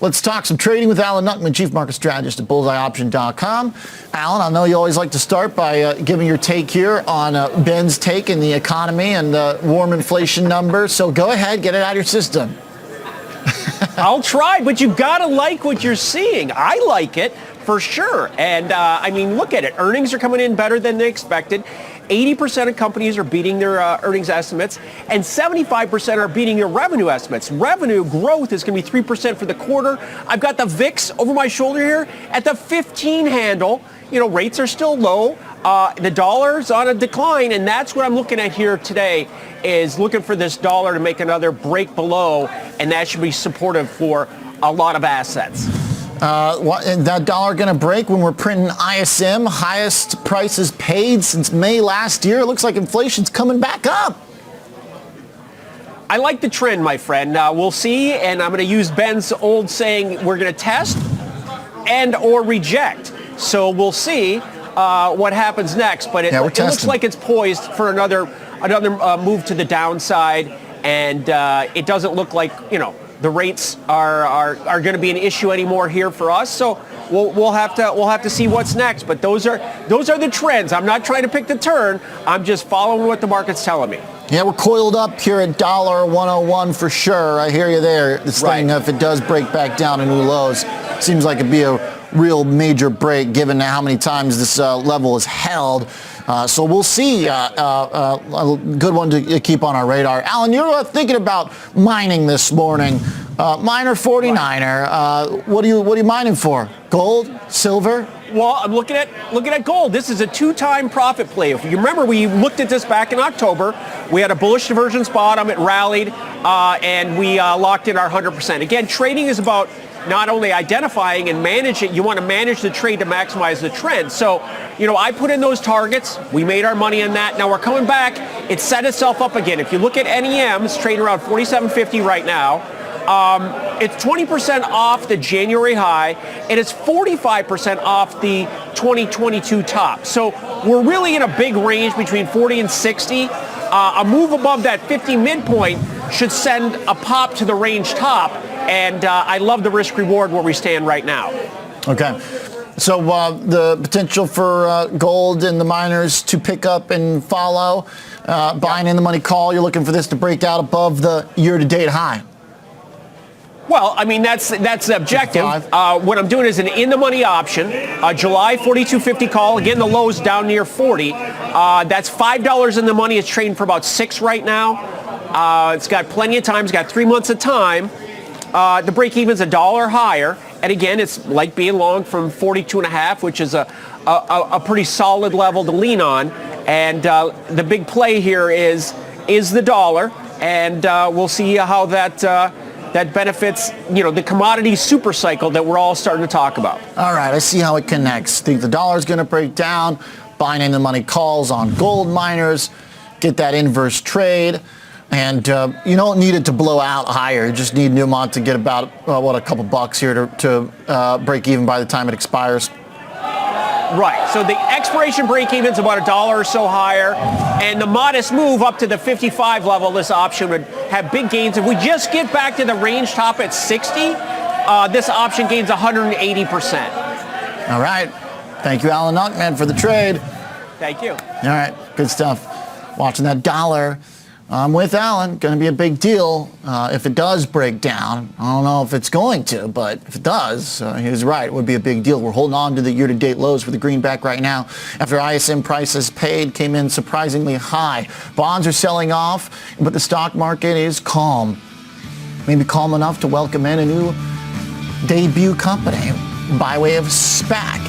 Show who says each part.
Speaker 1: Let's talk some trading with Alan Nuckman, Chief Market Strategist at BullseyeOption.com. Alan, I know you always like to start by giving your take here on Ben's take in the economy and the warm inflation number. So go ahead, get it out of your system.
Speaker 2: I'll try, but you got to like what you're seeing. I like it for sure. And I mean, look at it. Earnings are coming in better than they expected. 80% of companies are beating their earnings estimates, and 75% are beating their revenue estimates. Revenue growth is going to be 3% for the quarter. I've got the VIX over my shoulder here at the 15 handle. You know, rates are still low. The dollar's on a decline, and that's what I'm looking at here today, is looking for this dollar to make another break below, and that should be supportive for a lot of assets.
Speaker 1: And that dollar going to break when we're printing ISM, highest prices paid since May last year? It looks like inflation's coming back up.
Speaker 2: I like the trend, my friend. We'll see, and I'm going to use Ben's old saying, we're going to test and or reject. So we'll see what happens next, but it looks like it's poised for another move to the downside, and it doesn't look like, you know, the rates are going to be an issue anymore here for us. So we'll have to see what's next. But those are the trends. I'm not trying to pick the turn. I'm just following what the market's telling me.
Speaker 1: Yeah, we're coiled up here at $1.01 for sure. I hear you there. This thing, if it does break back down to new lows, seems like it'd be a real major break given how many times this level is held. So we'll see. A good one to keep on our radar. Alan, you're thinking about mining this morning. Miner 49er. What are you mining for? Gold? Silver?
Speaker 2: Well, I'm looking at gold. This is a two-time profit play. If you remember, we looked at this back in October. We had a bullish divergence bottom. It rallied, and we locked in our 100%. Again, trading is about not only identifying and managing, you want to manage the trade to maximize the trend. So, you know, I put in those targets. We made our money on that. Now we're coming back. It set itself up again. If you look at NEM, it's trading around 47.50 right now. It's 20% off the January high, and it's 45% off the 2022 top. So we're really in a big range between 40 and 60. A move above that 50 midpoint should send a pop to the range top, and I love the risk reward where we stand right now.
Speaker 1: Okay. So the potential for gold and the miners to pick up and follow, buying in the money call, you're looking for this to break out above the year-to-date high.
Speaker 2: Well, I mean, that's the objective. What I'm doing is an in-the-money option, July 42.50 call. Again, the low's down near 40. That's $5 in the money. It's trading for about 6 right now. It's got plenty of time. It's got 3 months of time. The break-even's $1 higher. And again, it's like being long from 42.5, which is a pretty solid level to lean on. And the big play here is the dollar. And we'll see how that benefits, you know, the commodity super cycle that we're all starting to talk about.
Speaker 1: All right, I see how it connects. Think the dollar's going to break down, buying in the money calls on gold miners, get that inverse trade, and you don't need it to blow out higher. You just need Newmont to get about, a couple bucks here to break even by the time it expires.
Speaker 2: Right. So the expiration break-even's about $1 or so higher, and the modest move up to the 55 level, this option would have big gains. If we just get back to the range top at 60, this option gains 180%.
Speaker 1: All right. Thank you, Alan Nuckman, for the trade.
Speaker 2: Thank you.
Speaker 1: All right. Good stuff. Watching that dollar. I'm with Alan. Going to be a big deal if it does break down. I don't know if it's going to, but if it does, he's right. It would be a big deal. We're holding on to the year-to-date lows for the greenback right now after ISM prices paid came in surprisingly high. Bonds are selling off, but the stock market is calm. Maybe calm enough to welcome in a new debut company by way of SPAC.